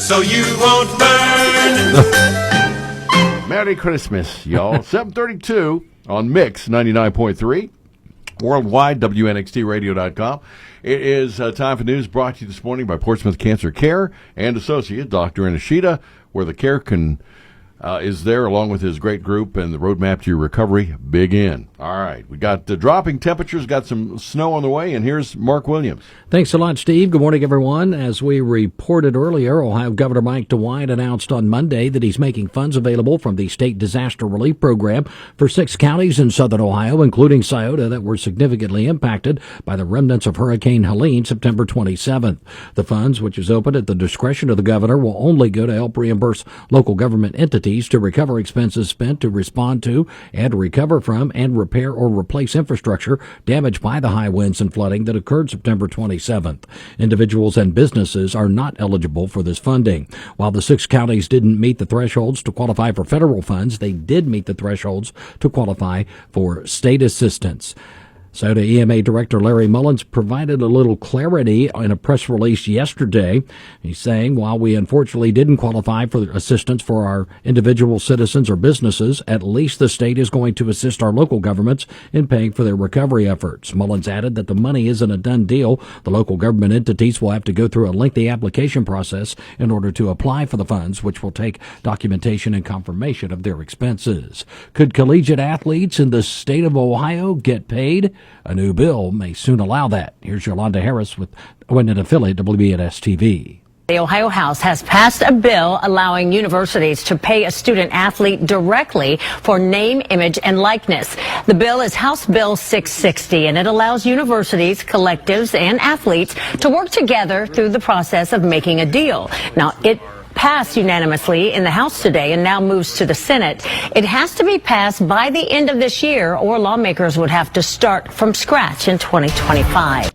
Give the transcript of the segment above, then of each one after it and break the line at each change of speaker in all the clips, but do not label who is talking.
so you won't burn.
Merry Christmas, y'all. 7:32 on Mix 99.3. Worldwide, WNXTradio.com. It is time for news brought to you this morning by Portsmouth Cancer Care and Associate Dr. Inashita, where the care is there along with his great group and the roadmap to your recovery begin. All right, we got dropping temperatures, got some snow on the way, and here's Mark Williams.
Thanks a lot, Steve. Good morning, everyone. As we reported earlier, Ohio Governor Mike DeWine announced on Monday that he's making funds available from the State Disaster Relief Program for 6 counties in southern Ohio, including Scioto, that were significantly impacted by the remnants of Hurricane Helene September 27th. The funds, which is open at the discretion of the governor, will only go to help reimburse local government entities to recover expenses spent to respond to and recover from and repair or replace infrastructure damaged by the high winds and flooding that occurred September 27th. Individuals and businesses are not eligible for this funding. While the 6 counties didn't meet the thresholds to qualify for federal funds, they did meet the thresholds to qualify for state assistance. Scioto EMA Director Larry Mullins provided a little clarity in a press release yesterday. He's saying, while we unfortunately didn't qualify for assistance for our individual citizens or businesses, at least the state is going to assist our local governments in paying for their recovery efforts. Mullins added that the money isn't a done deal. The local government entities will have to go through a lengthy application process in order to apply for the funds, which will take documentation and confirmation of their expenses. Could collegiate athletes in the state of Ohio get paid? A new bill may soon allow that. Here's Yolanda Harris with an affiliate WNXT.
The Ohio House has passed a bill allowing universities to pay a student athlete directly for name, image, and likeness. The bill is House Bill 660, and it allows universities, collectives, and athletes to work together through the process of making a deal. Now, it passed unanimously in the House today and now moves to the Senate. It has to be passed by the end of this year, or lawmakers would have to start from scratch in 2025.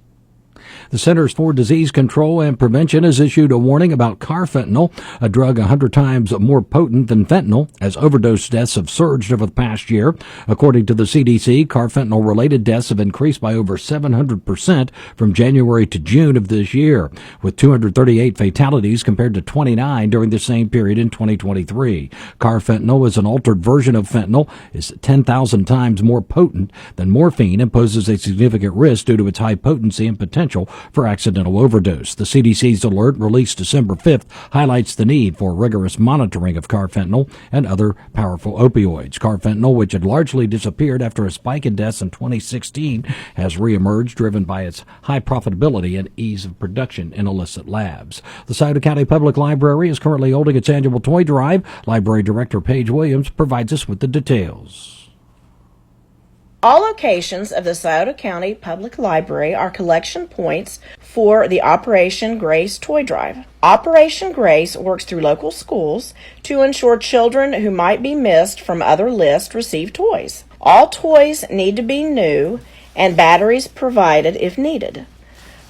The Centers for Disease Control and Prevention has issued a warning about carfentanil, a drug 100 times more potent than fentanyl, as overdose deaths have surged over the past year. According to the CDC, carfentanil-related deaths have increased by over 700% from January to June of this year, with 238 fatalities compared to 29 during the same period in 2023. Carfentanil is an altered version of fentanyl, is 10,000 times more potent than morphine, and poses a significant risk due to its high potency and potential for accidental overdose. The CDC's alert, released December 5th, highlights the need for rigorous monitoring of carfentanil and other powerful opioids. Carfentanil, which had largely disappeared after a spike in deaths in 2016, has reemerged, driven by its high profitability and ease of production in illicit labs. The Scioto County Public Library is currently holding its annual toy drive. Library Director Paige Williams provides us with the details.
All locations of the Scioto County Public Library are collection points for the Operation Grace Toy Drive. Operation Grace works through local schools to ensure children who might be missed from other lists receive toys. All toys need to be new and batteries provided if needed.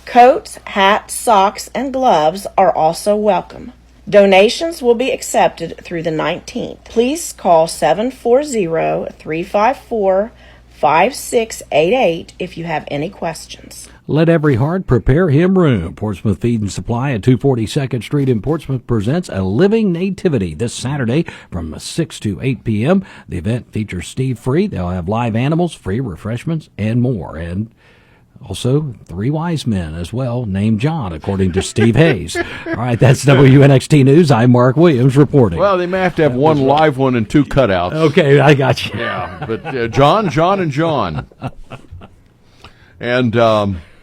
Coats, hats, socks, and gloves are also welcome. Donations will be accepted through the 19th. Please call 740-354-5688 if you have any questions.
Let every heart prepare him room. Portsmouth Feed and Supply at 242nd Street in Portsmouth presents A Living Nativity this Saturday from 6 to 8 p.m. The event features Steve Free. They'll have live animals, free refreshments, and more. And also 3 wise men as well, named John, according to Steve Hayes. All right, that's WNXT News. I'm Mark Williams reporting.
Well, they may have to have one live one and 2 cutouts.
Okay, I got you.
Yeah, but John, and John. And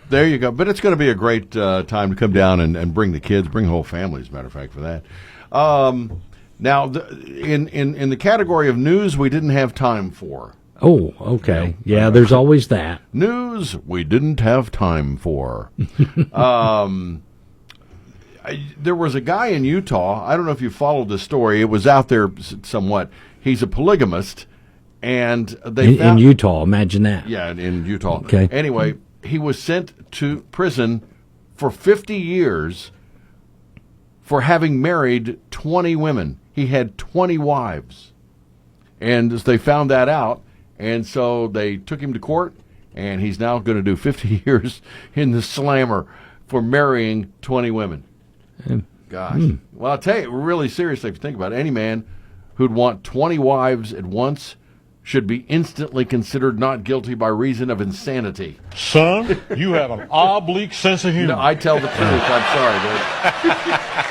there you go. But it's going to be a great time to come down and bring the kids, bring the whole family, as a matter of fact, for that. Now, in the category of news we didn't have time for.
Oh, okay. Yeah, there's always that.
News we didn't have time for. There was a guy in Utah. I don't know if you followed the story. It was out there somewhat. He's a polygamist, and they
in Utah. Imagine that.
Yeah, in Utah.
Okay.
Anyway, he was sent to prison for 50 years for having married 20 women. He had 20 wives, and they found that out. And so they took him to court, and he's now going to do 50 years in the slammer for marrying 20 women. Gosh. Well, I'll tell you, really seriously, if you think about it, any man who'd want 20 wives at once should be instantly considered not guilty by reason of insanity.
Son, you have an oblique sense of humor.
No, I tell the truth. I'm sorry, dude.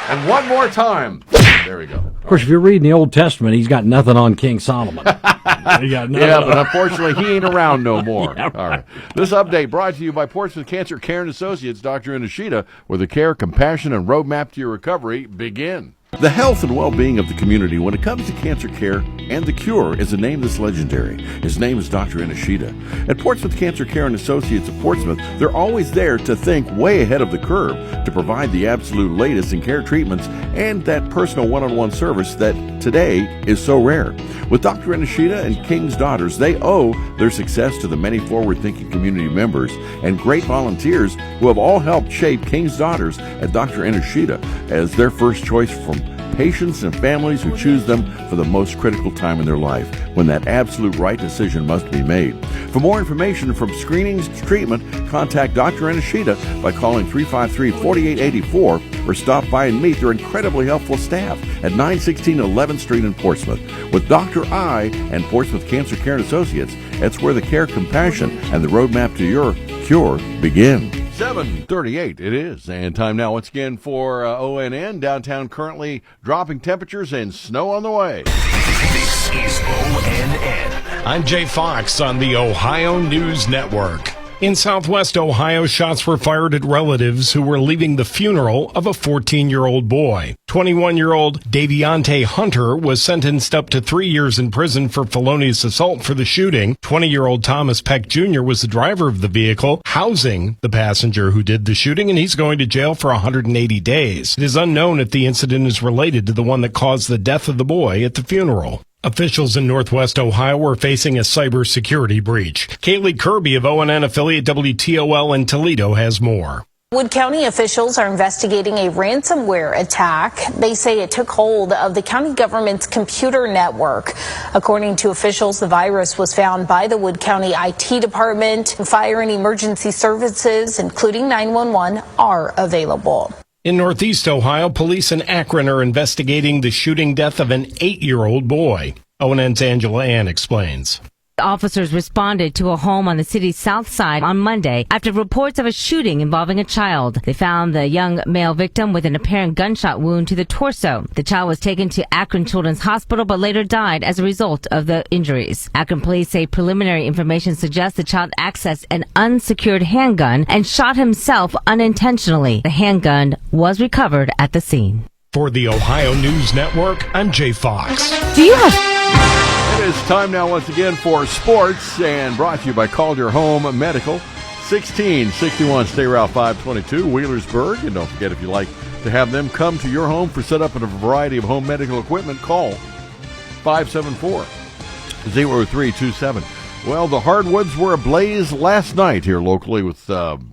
And one more time. There we go.
Of course, if you're reading the Old Testament, he's got nothing on King Solomon.
Yeah, but unfortunately, he ain't around no more. Yeah, right. All right. This update brought to you by Portsmouth Cancer Care and Associates, Dr. Inashita, where the care, compassion, and roadmap to your recovery begin. The health and well-being of the community when it comes to cancer care and the cure is a name that's legendary. His name is Dr. Inashita. At Portsmouth Cancer Care and Associates of Portsmouth, they're always there to think way ahead of the curve, to provide the absolute latest in care treatments and that personal one-on-one service that today is so rare. With Dr. Inashita and King's Daughters, they owe their success to the many forward-thinking community members and great volunteers who have all helped shape King's Daughters and Dr. Inashita as their first choice from patients and families who choose them for the most critical time in their life, when that absolute right decision must be made. For more information, from screenings to treatment, contact Dr. Inashita by calling 353-4884 or stop by and meet their incredibly helpful staff at 916 11th Street in Portsmouth. With Dr. I and Portsmouth Cancer Care and Associates, that's where the care, compassion, and the roadmap to your cure begin. 7:38 it is, and time now once again for ONN. Downtown currently dropping temperatures and snow on the way.
This is ONN. I'm Jay Fox on the Ohio News Network. In Southwest Ohio, shots were fired at relatives who were leaving the funeral of a 14-year-old boy. 21-year-old Daviante Hunter was sentenced up to 3 years in prison for felonious assault for the shooting. 20-year-old Thomas Peck Jr. was the driver of the vehicle, housing the passenger who did the shooting, and he's going to jail for 180 days. It is unknown if the incident is related to the one that caused the death of the boy at the funeral. Officials in Northwest Ohio are facing a cybersecurity breach. Kaylee Kirby of ONN affiliate WTOL in Toledo has more.
Wood County officials are investigating a ransomware attack. They say it took hold of the county government's computer network. According to officials, the virus was found by the Wood County IT department. Fire and emergency services, including 911, are available.
In Northeast Ohio, police in Akron are investigating the shooting death of an 8-year-old boy. ONN's Angela Ann explains.
Officers responded to a home on the city's south side on Monday after reports of a shooting involving a child. They found the young male victim with an apparent gunshot wound to the torso. The child was taken to Akron Children's Hospital but later died as a result of the injuries. Akron police say preliminary information suggests the child accessed an unsecured handgun and shot himself unintentionally. The handgun was recovered at the scene.
For the Ohio News Network, I'm Jay Fox.
Do you have...
It is time now once again for sports, and brought to you by Calder Home Medical. 1661 State Route 522, Wheelersburg. And don't forget, if you'd like to have them come to your home for setup and a variety of home medical equipment, call 574-0327. Well, the hardwoods were ablaze last night here locally with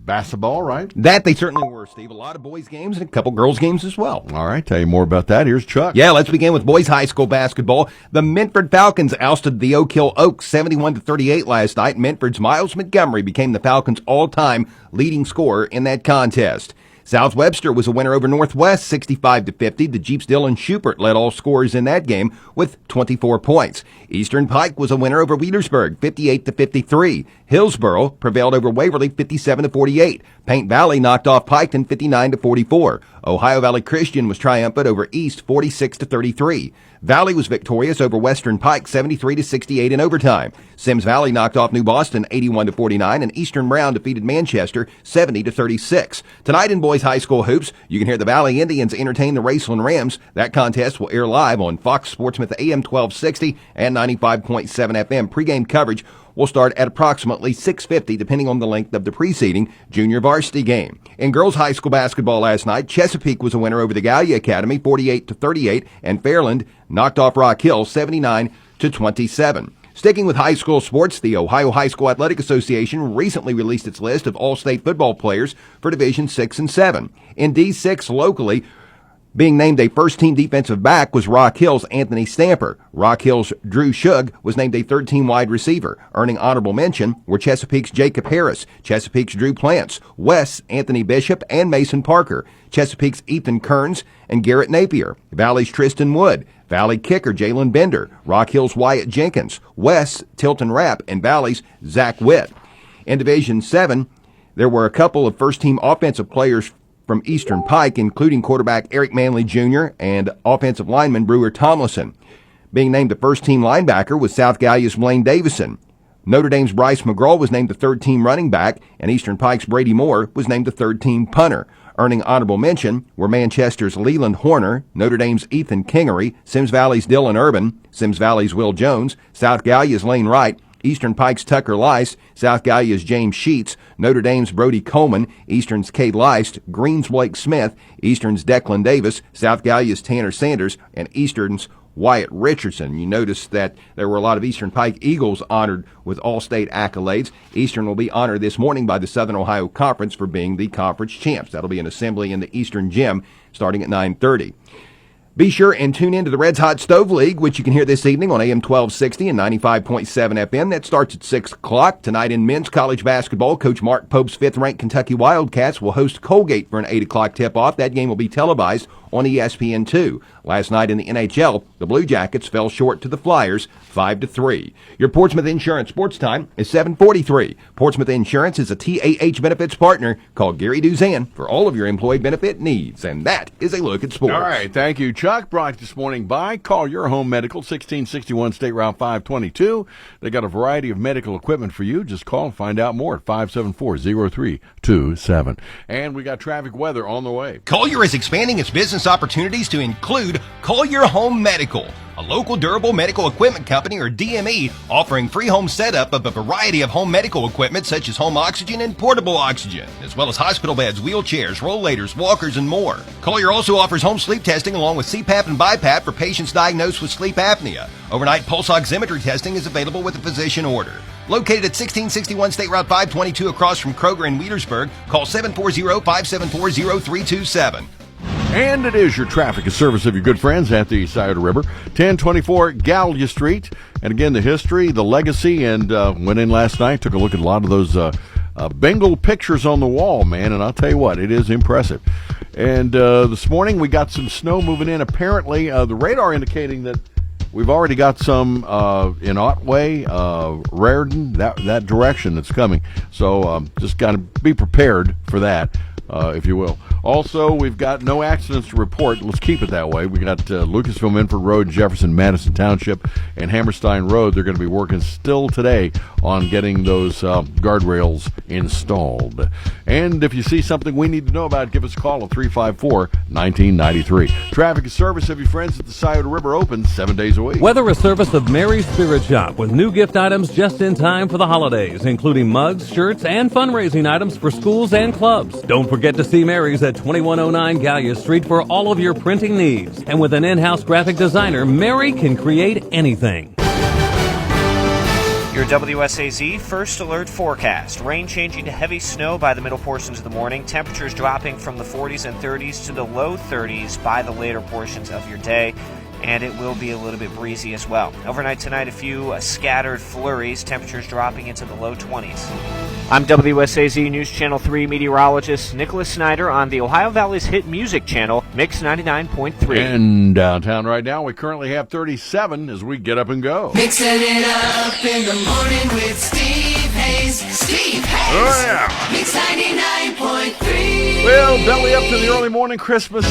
basketball, right?
That they certainly were, Steve. A lot of boys' games and a couple girls' games as well.
All right, tell you more about that. Here's Chuck.
Yeah, let's begin with boys' high school basketball. The Mintford Falcons ousted the Oak Hill Oaks 71-38 last night. Mintford's Miles Montgomery became the Falcons' all-time leading scorer in that contest. South Webster was a winner over Northwest 65-50. The Jeeps' Dylan Schubert led all scorers in that game with 24 points. Eastern Pike was a winner over Wheelersburg 58-53. Hillsboro prevailed over Waverly 57-48. Paint Valley knocked off Piketon 59-44. Ohio Valley Christian was triumphant over East 46-33. Valley was victorious over Western Pike 73-68 in overtime. Sims Valley knocked off New Boston 81-49, and Eastern Brown defeated Manchester 70-36. Tonight in boys high school hoops, you can hear the Valley Indians entertain the Raceland Rams. That contest will air live on Fox Sportsmouth AM 1260 and 95.7 FM. Pre-game coverage will start at approximately 6:50, depending on the length of the preceding junior varsity game. In girls high school basketball last night, Chesapeake was a winner over the Gallia Academy 48-38, and Fairland knocked off Rock Hill 79-27. Sticking with high school sports, the Ohio High School Athletic Association recently released its list of all-state football players for Division 6 and 7. In D6 locally, Being named a first-team defensive back was Rock Hill's Anthony Stamper. Rock Hill's Drew Shug was named a third-team wide receiver. Earning honorable mention were Chesapeake's Jacob Harris, Chesapeake's Drew Plants, West's Anthony Bishop, and Mason Parker, Chesapeake's Ethan Kearns, and Garrett Napier, Valley's Tristan Wood, Valley kicker Jalen Bender, Rock Hill's Wyatt Jenkins, West's Tilton Rapp, and Valley's Zach Witt. In Division 7, there were a couple of first-team offensive players from Eastern Pike, including quarterback Eric Manley Jr. and offensive lineman Brewer Tomlinson. Being named the first-team linebacker was South Gallia's Blaine Davison. Notre Dame's Bryce McGraw was named the third-team running back, and Eastern Pike's Brady Moore was named the third-team punter. Earning honorable mention were Manchester's Leland Horner, Notre Dame's Ethan Kingery, Sims Valley's Dylan Urban, Sims Valley's Will Jones, South Gallia's Lane Wright, Eastern Pike's Tucker Leist, South Gallia's James Sheets, Notre Dame's Brody Coleman, Eastern's Cade Leist, Green's Blake Smith, Eastern's Declan Davis, South Gallia's Tanner Sanders, and Eastern's Wyatt Richardson. You notice that there were a lot of Eastern Pike Eagles honored with all-state accolades. Eastern will be honored this morning by the Southern Ohio Conference for being the conference champs. That'll be an assembly in the Eastern Gym starting at 9:30. Be sure and tune in to the Reds Hot Stove League, which you can hear this evening on AM 1260 and 95.7 FM. That starts at 6 o'clock. Tonight in men's college basketball, Coach Mark Pope's fifth-ranked Kentucky Wildcats will host Colgate for an 8 o'clock tip-off. That game will be televised on ESPN2. Last night in the NHL, the Blue Jackets fell short to the Flyers 5-3. Your Portsmouth Insurance Sports Time is 7:43. Portsmouth Insurance is a TAH benefits partner. Call Gary Duzan for all of your employee benefit needs. And that is a look at sports.
All right, thank you, Chuck. Brought this morning by Call Your Home Medical, 1661 State Route 522. They got a variety of medical equipment for you. Just call and find out more at 574-0327. And we got traffic weather on the way.
Collier is expanding its business opportunities to include Collier Home Medical, a local durable medical equipment company, or DME, offering free home setup of a variety of home medical equipment such as home oxygen and portable oxygen, as well as hospital beds, wheelchairs, rollators, walkers, and more. Collier also offers home sleep testing along with CPAP and BiPAP for patients diagnosed with sleep apnea. Overnight pulse oximetry testing is available with a physician order. Located at 1661 State Route 522 across from Kroger in Wheelersburg, call 740-574-0327.
And it is your traffic and service of your good friends at the Scioto River, 1024 Gallia Street. And again, the history, the legacy, and went in last night, took a look at a lot of those Bengal pictures on the wall, man, and I'll tell you what, it is impressive. And this morning we got some snow moving in. Apparently, the radar indicating that we've already got some in Otway, Raritan, that direction that's coming. So just got to be prepared for that, if you will. Also, we've got no accidents to report. Let's keep it that way. We got Lucasville, Minford Road, Jefferson, Madison Township, and Hammerstein Road. They're going to be working still today on getting those guardrails installed. And if you see something we need to know about, give us a call at 354-1993. Traffic and service of your friends at the Scioto River open 7 days a week.
Weather is service of Mary's Spirit Shop with new gift items just in time for the holidays, including mugs, shirts, and fundraising items for schools and clubs. Don't forget to see Mary's at 2109 Gallia Street for all of your printing needs. And with an in-house graphic designer, Mary can create anything.
Your WSAZ First Alert forecast. Rain changing to heavy snow by the middle portions of the morning. Temperatures dropping from the 40s and 30s to the low 30s by the later portions of your day. And it will be a little bit breezy as well. Overnight tonight, a few scattered flurries. Temperatures dropping into the low 20s. I'm WSAZ News Channel 3 meteorologist Nicholas Snyder on the Ohio Valley's hit music channel, Mix 99.3.
In downtown right now, we currently have 37 as we get up and go.
Mixing it up in the morning with Steve Hayes. Steve Hayes.
Oh, yeah.
Mix 99.3.
Well, belly up to the early morning Christmas.